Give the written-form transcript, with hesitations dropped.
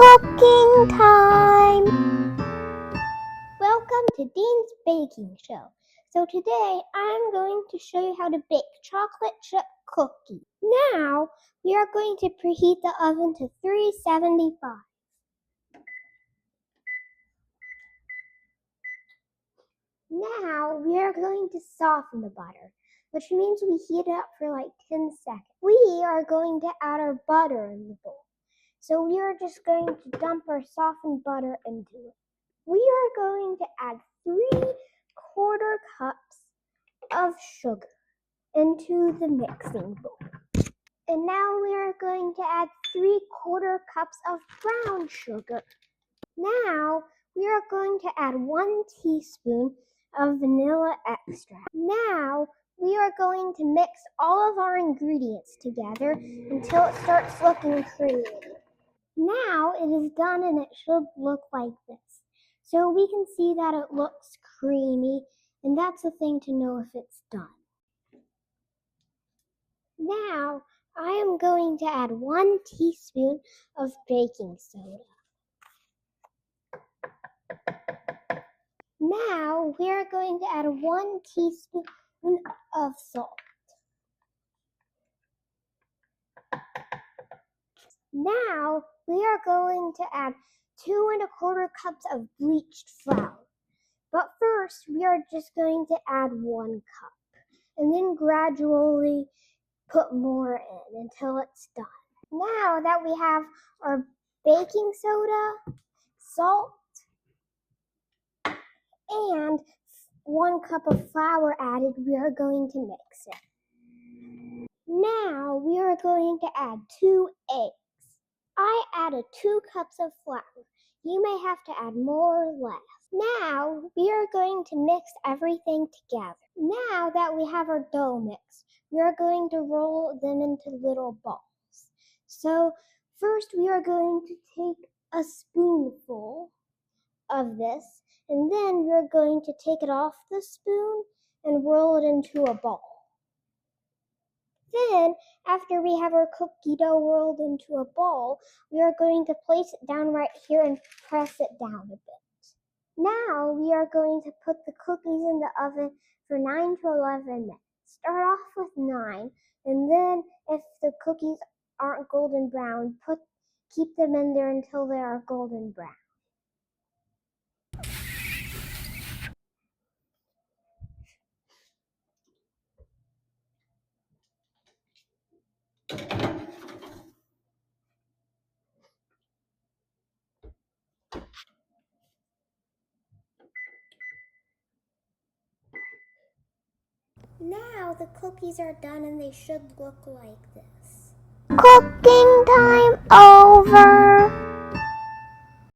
Cooking time! Welcome to Dean's Baking Show. So today I'm going to show you how to bake chocolate chip cookies. Now we are going to preheat the oven to 375. Now we are going to soften the butter, which means we heat it up for like 10 seconds. We are going to add our butter in the bowl. So we are just going to dump our softened butter into it. We are going to add 3/4 cups of sugar into the mixing bowl. And now we are going to add 3/4 cups of brown sugar. Now we are going to add 1 teaspoon of vanilla extract. Now we are going to mix all of our ingredients together until it starts looking creamy. Now it is done and it should look like this. So we can see that it looks creamy, and that's the thing to know if it's done. Now I am going to add 1 teaspoon of baking soda. Now we are going to add 1 teaspoon of salt. Now we are going to add 2¼ cups of bleached flour. But first we are just going to add 1 cup and then gradually put more in until it's done. Now that we have our baking soda, salt, and 1 cup of flour added, we are going to mix it. Now we are going to add 2 eggs. I added 2 cups of flour. You may have to add more or less. Now we are going to mix everything together. Now that we have our dough mixed, we are going to roll them into little balls. So first we are going to take a spoonful of this, and then we are going to take it off the spoon and roll it into a ball. Then, after we have our cookie dough rolled into a ball, we are going to place it down right here and press it down a bit. Now we are going to put the cookies in the oven for 9 to 11 minutes. Start off with 9, and then if the cookies aren't golden brown, keep them in there until they are golden brown. Now the cookies are done and they should look like this. Cooking time over!